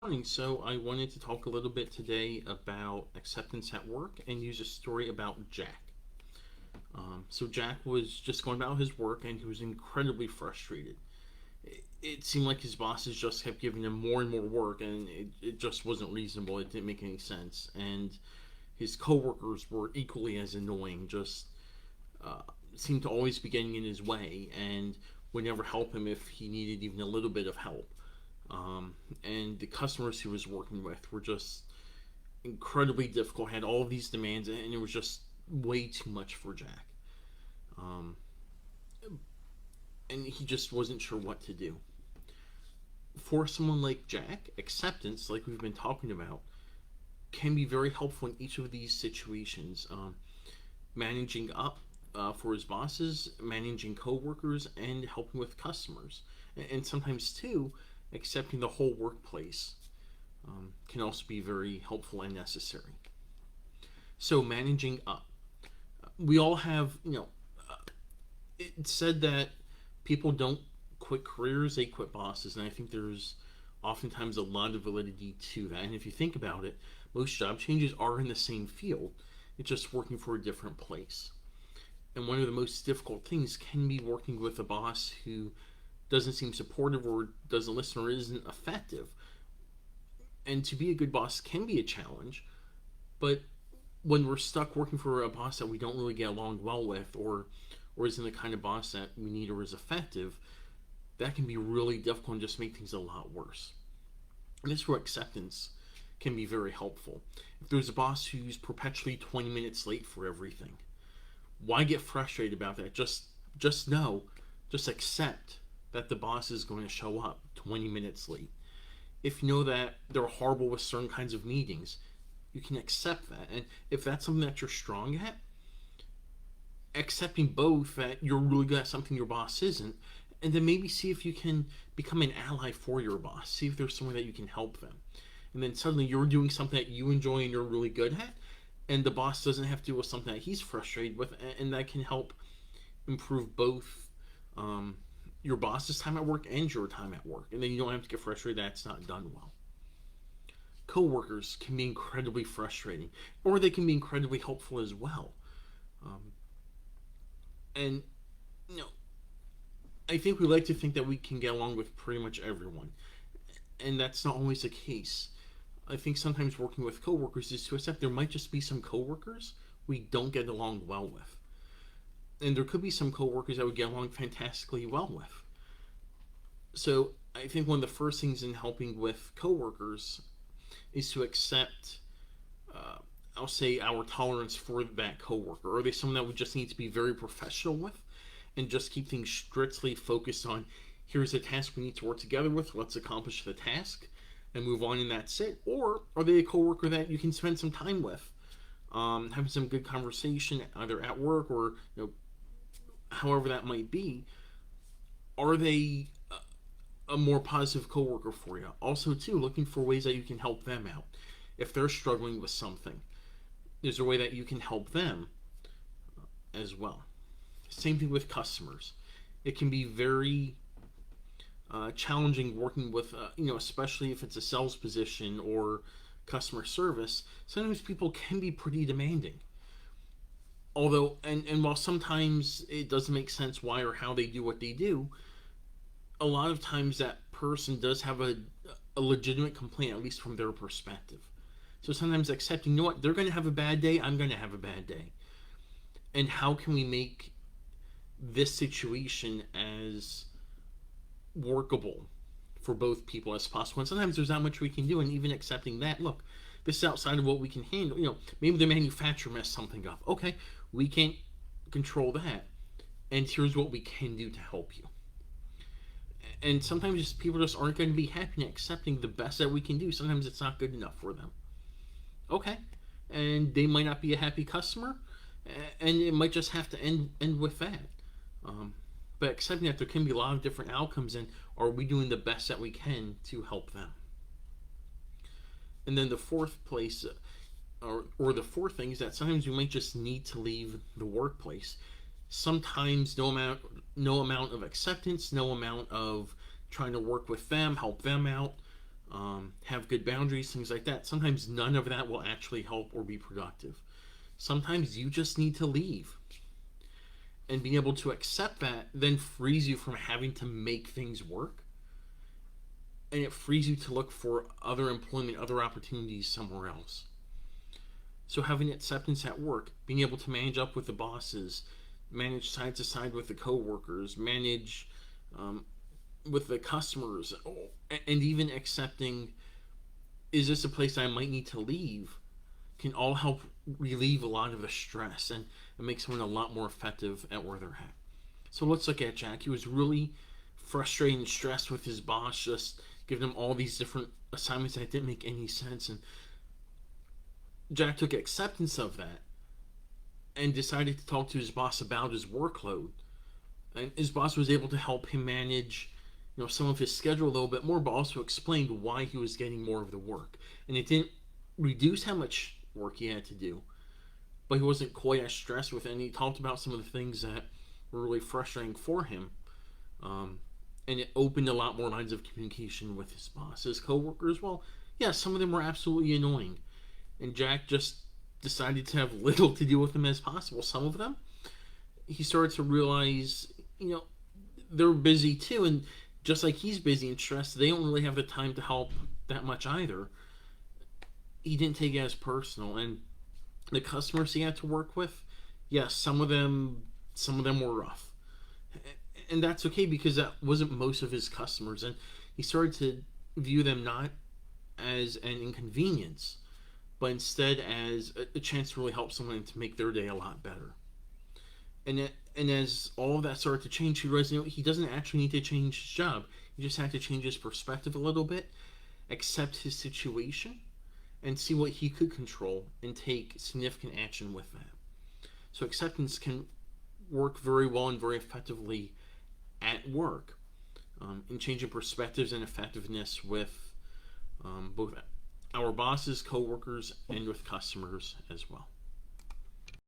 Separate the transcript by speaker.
Speaker 1: Morning. So I wanted to talk a little bit today about acceptance at work and use a story about Jack. So Jack was just going about his work and he was incredibly frustrated. It seemed like his bosses just kept giving him more and more work, and it just wasn't reasonable. It didn't make any sense. And his coworkers were equally as annoying, just uh, seemed to always be getting in his way and would never help him if he needed even a little bit of help. And the customers he was working with were just incredibly difficult, had all of these demands, and it was just way too much for Jack. Um, and he just wasn't sure what to do. For someone like Jack, acceptance, like we've been talking about, can be very helpful in each of these situations. Managing up for his bosses, managing coworkers, and helping with customers. And sometimes, too, accepting the whole workplace can also be very helpful and necessary. So, managing up. We all have, it's said that people don't quit careers, they quit bosses. And I think there's oftentimes a lot of validity to that. And if you think about it, most job changes are in the same field, it's just working for a different place. And one of the most difficult things can be working with a boss who doesn't seem supportive or doesn't listen or isn't effective. And to be a good boss can be a challenge, but when we're stuck working for a boss that we don't really get along well with, or isn't the kind of boss that we need or is effective, that can be really difficult and just make things a lot worse. And this is where acceptance can be very helpful. If there's a boss who's perpetually 20 minutes late for everything, why get frustrated about that? Just know, just accept that the boss is going to show up 20 minutes late. If you know that they're horrible with certain kinds of meetings, you can accept that. And if that's something that you're strong at, accepting both that you're really good at something your boss isn't, and then maybe see if you can become an ally for your boss. See if there's someone that you can help them. And then suddenly you're doing something that you enjoy and you're really good at, and the boss doesn't have to deal with something that he's frustrated with, and that can help improve both your boss's time at work and your time at work. And then you don't have to get frustrated that it's not done well. Coworkers can be incredibly frustrating, or they can be incredibly helpful as well. Um, and you know, I think we like to think that we can get along with pretty much everyone, and that's not always the case. I think sometimes working with coworkers is to accept there might just be some coworkers we don't get along well with, and there could be some coworkers that we get along fantastically well with. So I think one of the first things in helping with coworkers is to accept, uh, I'll say, our tolerance for that coworker. Are they someone that we just need to be very professional with, and just keep things strictly focused on here's a task we need to work together with, let's accomplish the task and move on, and that's it? Or are they a coworker that you can spend some time with, having some good conversation either at work or however that might be? Are they a more positive coworker for you? Also, too, looking for ways that you can help them out. If they're struggling with something, is there a way that you can help them as well? Same thing with customers. It can be very challenging working with, especially if it's a sales position or customer service. Sometimes people can be pretty demanding. Although, and while sometimes it doesn't make sense why or how they do what they do, a lot of times that person does have a legitimate complaint, at least from their perspective. So sometimes accepting, you know what, they're going to have a bad day, I'm going to have a bad day. And how can we make this situation as workable for both people as possible? And sometimes there's not much we can do, and even accepting that, look, this is outside of what we can handle. Maybe the manufacturer messed something up. Okay, we can't control that, and here's what we can do to help you. And sometimes just people just aren't going to be happy in accepting the best that we can do. Sometimes it's not good enough for them. Okay, and they might not be a happy customer, and it might just have to end with that. But accepting that there can be a lot of different outcomes, and are we doing the best that we can to help them? And then the fourth place, or the fourth thing, is that sometimes we might just need to leave the workplace. Sometimes no amount of acceptance, no amount of trying to work with them, help them out, have good boundaries, things like that. Sometimes none of that will actually help or be productive. Sometimes you just need to leave. And being able to accept that then frees you from having to make things work. And it frees you to look for other employment, other opportunities somewhere else. So having acceptance at work, being able to manage up with the bosses, manage side to side with the coworkers, manage with the customers, and even accepting, is this a place I might need to leave, can all help relieve a lot of the stress and make someone a lot more effective at where they're at. So let's look at Jack. He was really frustrated and stressed with his boss, just giving him all these different assignments that didn't make any sense. And Jack took acceptance of that and decided to talk to his boss about his workload. And his boss was able to help him manage, some of his schedule a little bit more, but also explained why he was getting more of the work. And it didn't reduce how much work he had to do, but he wasn't quite as stressed with it. And he talked about some of the things that were really frustrating for him. And it opened a lot more lines of communication with his boss. His coworkers, well, yeah, some of them were absolutely annoying. And Jack just decided to have little to do with them as possible. Some of them, he started to realize, they're busy too. And just like he's busy and stressed, they don't really have the time to help that much either. He didn't take it as personal. And the customers he had to work with, yes, some of them were rough. And that's okay, because that wasn't most of his customers. And he started to view them not as an inconvenience, but instead as a chance to really help someone to make their day a lot better. And as all of that started to change, he realized, he doesn't actually need to change his job. He just had to change his perspective a little bit, accept his situation, and see what he could control and take significant action with that. So acceptance can work very well and very effectively at work, in changing perspectives and effectiveness with both our bosses, coworkers, and with customers as well.